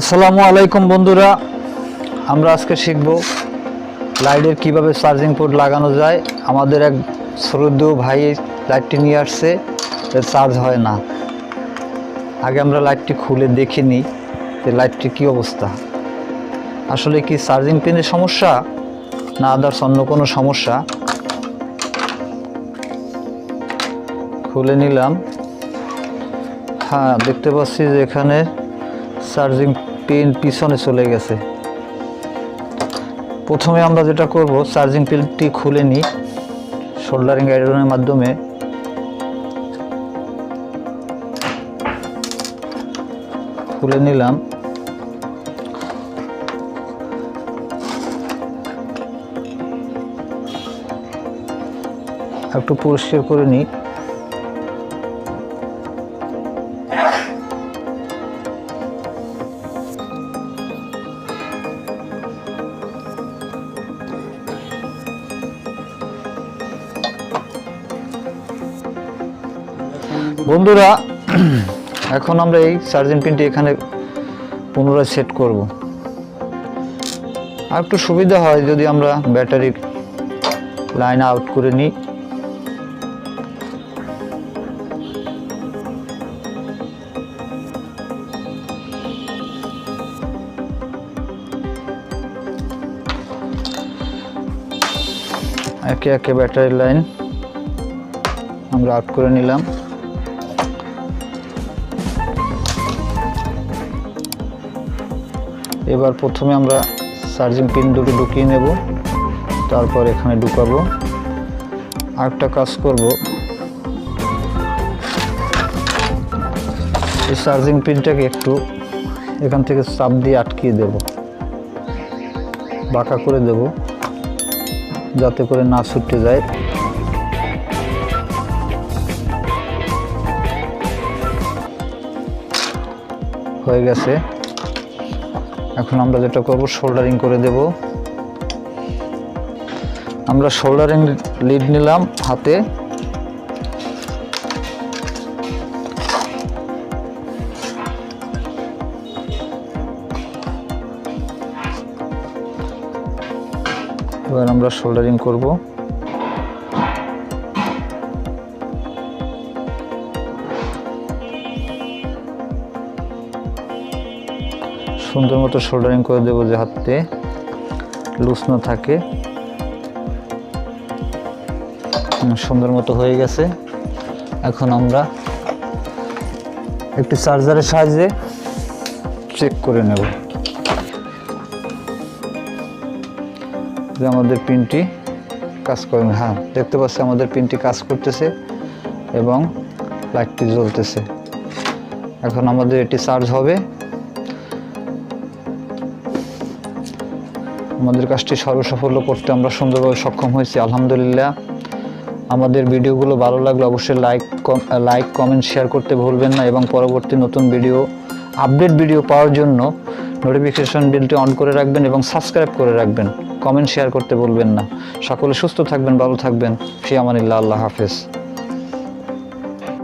আসসালামু আলাইকুম বন্ধুরা, আমরা আজকে শিখব লাইটের কিভাবে চার্জিং পোর্ট লাগানো যায়। আমাদের এক শ্রদ্ধেয় ভাই লাইটটি নিয়ে আসছে, এর চার্জ হয় না। আগে আমরা লাইটটি খুলে দেখিনি যে লাইটটির কী অবস্থা, আসলে কি চার্জিং পিনের সমস্যা না আদার্স অন্য কোনো সমস্যা। খুলে নিলাম। হ্যাঁ, দেখতে পাচ্ছি যে এখানে চার্জিং পিন পিছনে চলে গেছে। প্রথমে আমরা যেটা করব, চার্জিং পিনটি খুলে নিই সোল্ডারিং আয়রনের মাধ্যমে। খুলে নিলাম। একটু পরিষ্কার করে নিই। বন্ধুরা, এখন আমরা এই চার্জিং পিনটি এখানে পুনরায় সেট করব। আর একটু সুবিধা হয় যদি আমরা ব্যাটারি লাইন আউট করে নিই। একে একে ব্যাটারি লাইন আমরা আউট করে নিলাম। এবার প্রথমে আমরা চার্জিং পিন দুটো ঢুকিয়ে নেব, তারপর এখানে ঢুকাবো। আরেকটা কাজ করব, এই চার্জিং পিনটাকে একটু এখান থেকে চাপ দিয়ে আটকিয়ে দেব, বাঁকা করে দেব যাতে করে না ছুটে যায়। হয়ে গেছে। এখন আমরা যেটা করব, সোল্ডারিং করে দেব। আমরা সোল্ডারিং লিড নিলাম হাতে। এবার আমরা সোল্ডারিং করব। সুন্দর মতো সোল্ডারিং করে দেবো যে হাতে লুজ না থাকে। সুন্দর মতো হয়ে গেছে। এখন আমরা একটি চার্জারের সাহায্যে চেক করে নেব যে আমাদের পিনটি কাজ করে। হ্যাঁ, দেখতে পাচ্ছি আমাদের পিনটি কাজ করতেছে এবং লাইটটি জ্বলতেছে। এখন আমাদের এটি চার্জ হবে। আমাদের কাজটি সর্বসাফল্য করতে আমরা সুন্দরভাবে সক্ষম হয়েছি, আলহামদুলিল্লাহ। আমাদের ভিডিওগুলো ভালো লাগলে অবশ্যই লাইক কমেন্ট শেয়ার করতে ভুলবেন না, এবং পরবর্তী নতুন ভিডিও আপডেট ভিডিও পাওয়ার জন্য নোটিফিকেশন বেলটি অন করে রাখবেন এবং সাবস্ক্রাইব করে রাখবেন। কমেন্ট শেয়ার করতে ভুলবেন না। সকলে সুস্থ থাকবেন, ভালো থাকবেন। ফি আমানিল্লাহ। আল্লাহ হাফেজ।